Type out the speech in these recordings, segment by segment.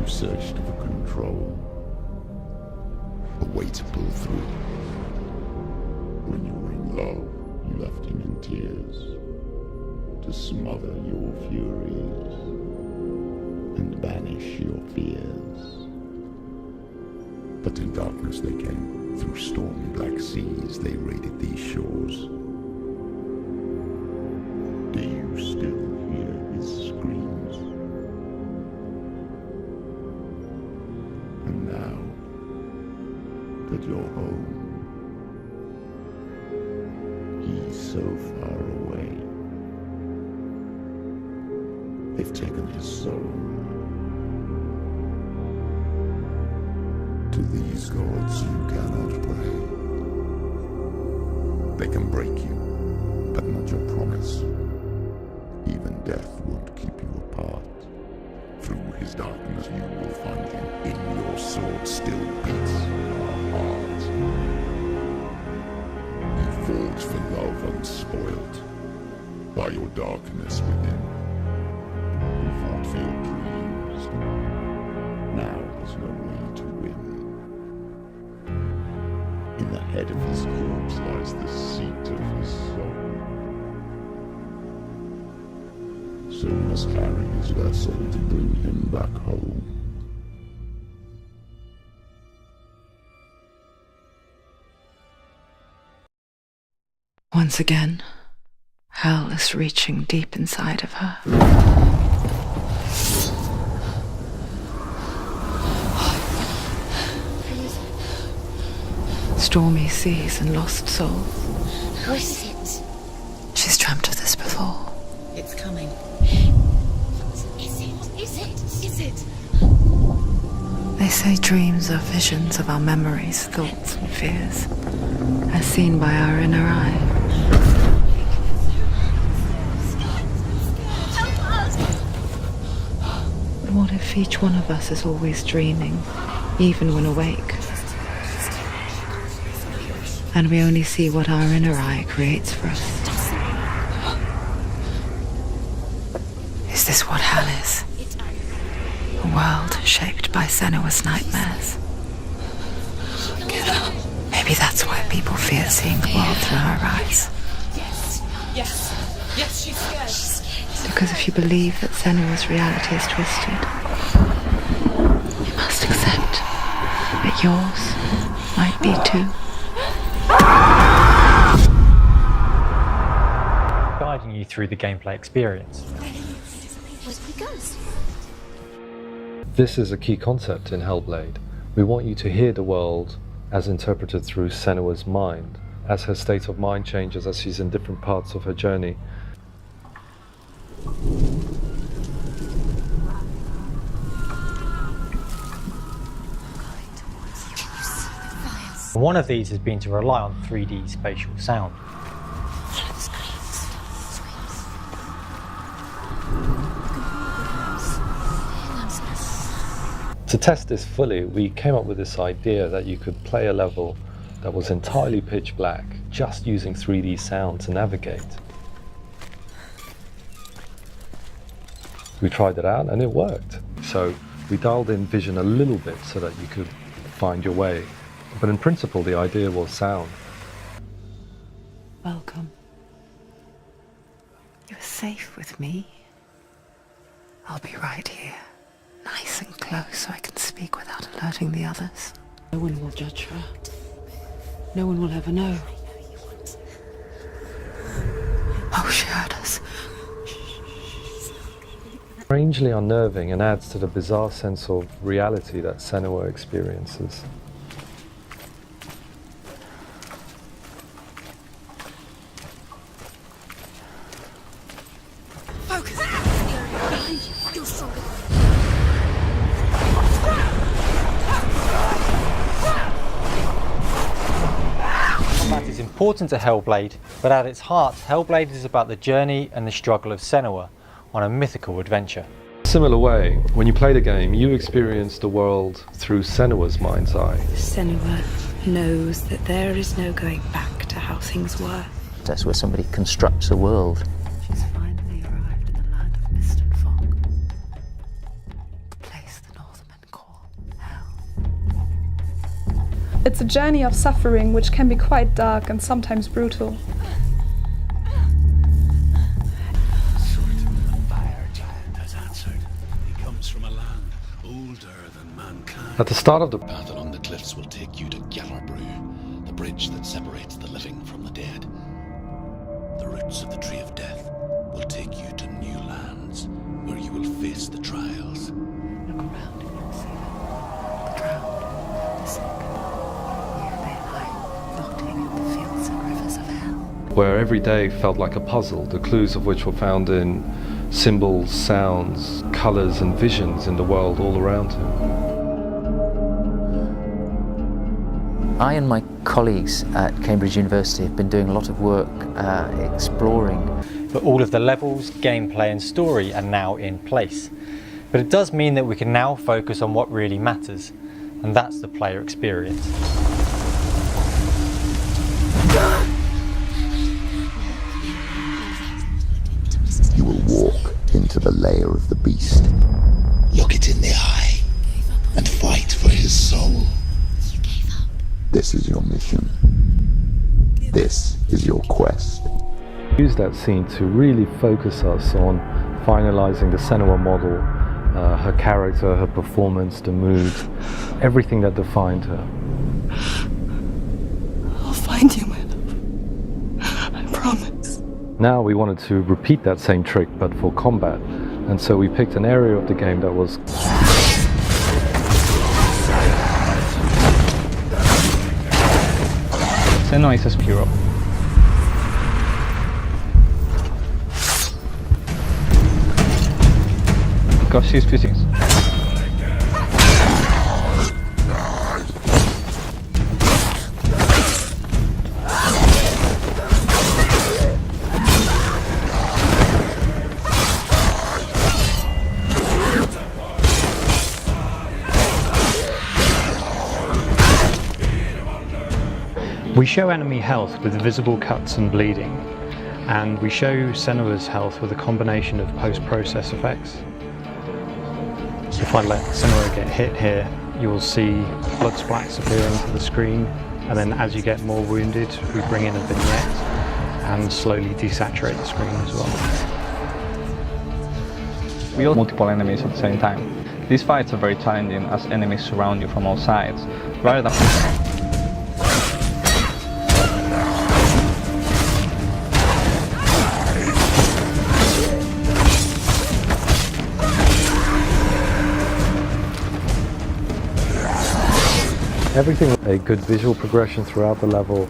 You searched for control, a way to pull through. When you were in love, you left him in tears to smother your furies and banish your fears. But in darkness they came, through stormy black seas they raided these shores. Do you still hear his screams? And now that you're home, he's so far away. They've taken his soul. To these gods you cannot pray. They can break you, but not your promise. Even death won't keep you apart. Through his darkness you will find him. In your sword still beats our heart. You fought for love unspoilt by your darkness within. You fought for your dreams. Now there's no way to win. In the head of his corpse lies the seat of his soul. So must carry his vessel to bring him back home. Once again, hell is reaching deep inside of her. Stormy seas and lost souls. Who is it? She's dreamt of this before. It's coming. Is it? They say dreams are visions of our memories, thoughts and fears, as seen by our inner eye. But what if each one of us is always dreaming, even when awake? And we only see what our inner eye creates for us. Is this what hell is? A world shaped by Senua's nightmares. Maybe that's why people fear seeing the world through her eyes. Yes, she's scared. Because if you believe that Senua's reality is twisted, you must accept that yours might be too. Guiding you through the gameplay experience. This is a key concept in Hellblade. We want you to hear the world as interpreted through Senua's mind, as her state of mind changes as she's in different parts of her journey. One of these has been to rely on 3D spatial sound. To test this fully, we came up with this idea that you could play a level that was entirely pitch black, just using 3D sound to navigate. We tried it out and it worked. So we dialed in vision a little bit so that you could find your way. But in principle, the idea was sound. Welcome. You're safe with me. I'll be right here, nice and close so I can speak without alerting the others. No one will judge her. No one will ever know. Oh, she heard us. Strangely unnerving and adds to the bizarre sense of reality that Senua experiences. Focus! You're stronger. Combat is important to Hellblade, but at its heart, Hellblade is about the journey and the struggle of Senua on a mythical adventure. Similar way, when you play the game, you experience the world through Senua's mind's eye. Senua knows that there is no going back to how things were. That's where somebody constructs a world. She's finally arrived in the land of mist and fog. The place the Northmen It's a journey of suffering which can be quite dark and sometimes brutal. At the start of the path along the cliffs will take you to Gjallarbrú, the bridge that separates the living from the dead. The roots of the tree of death will take you to new lands, where you will face the trials. Look around and you'll see them. The drowned, the sick. Here they lie, rotting in the fields and rivers of hell. where every day felt like a puzzle, the clues of which were found in symbols, sounds, colours and visions in the world all around him. I and my colleagues at Cambridge University have been doing a lot of work exploring. But all of the levels, gameplay and story are now in place. But it does mean that we can now focus on what really matters, and that's the player experience. You will walk into the lair of the beast. Look it in the eye and fight for his soul. This is your mission. This is your quest. Use that scene to really focus us on finalizing the Senua model, her character, her performance, the mood, everything that defined her. I'll find you, my love. I promise. Now we wanted to repeat that same trick but for combat, and so we picked an area of the game that was Senua is a hero. Because she's physics. We show enemy health with visible cuts and bleeding, and we show Senua's health with a combination of post-process effects. If I let Senua get hit here, you'll see blood splats appear onto the screen, and then as you get more wounded, we bring in a vignette and slowly desaturate the screen as well. We all multiple enemies at the same time. These fights are very challenging as enemies surround you from all sides. Rather than everything, a good visual progression throughout the level,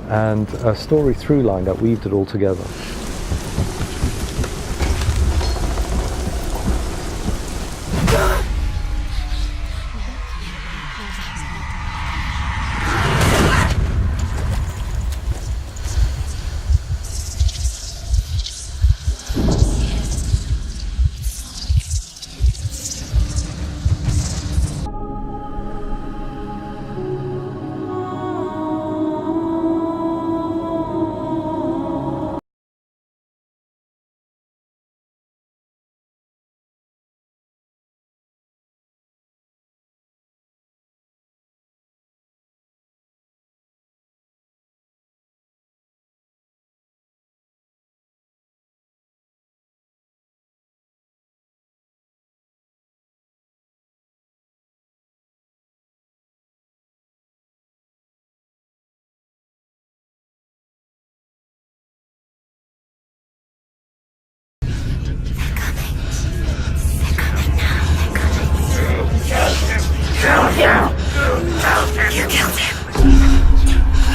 and a story through line that weaved it all together.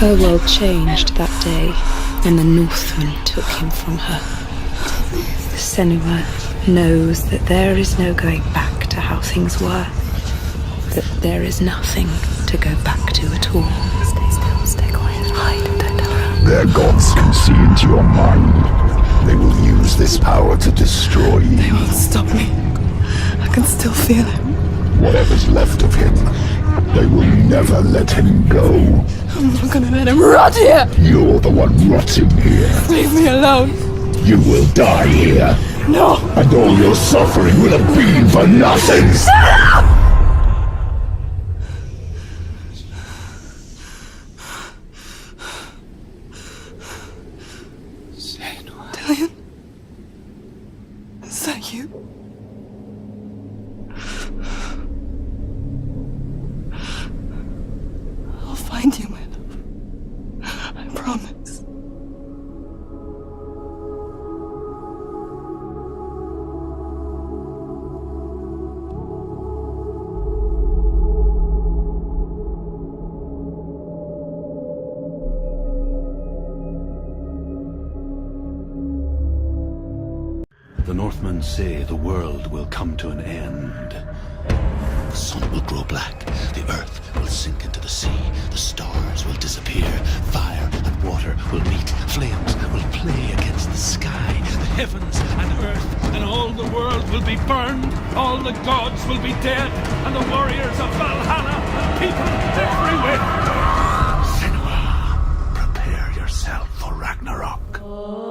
Her world changed that day when the Northmen took him from her. Senua knows that there is no going back to how things were, that there is nothing to go back to at all. Stay still, stay quiet, hide, don't tell her. Their gods can see into your mind. They will use this power to destroy you. They won't stop me. I can still feel him. Whatever's left of him, they will never let him go. I'm not gonna let him rot here! You're the one rotting here. Leave me alone! You will die here. No! And all your suffering will have been for nothing. Shut up! you. I'll find you, my love. I promise. The Northmen say the world will come to an end. The sun will grow black, the earth will sink into the sea, the stars will disappear, fire and water will meet, flames will play against the sky, the heavens and earth and all the world will be burned, all the gods will be dead, and the warriors of Valhalla and people everywhere. Senua, prepare yourself for Ragnarok.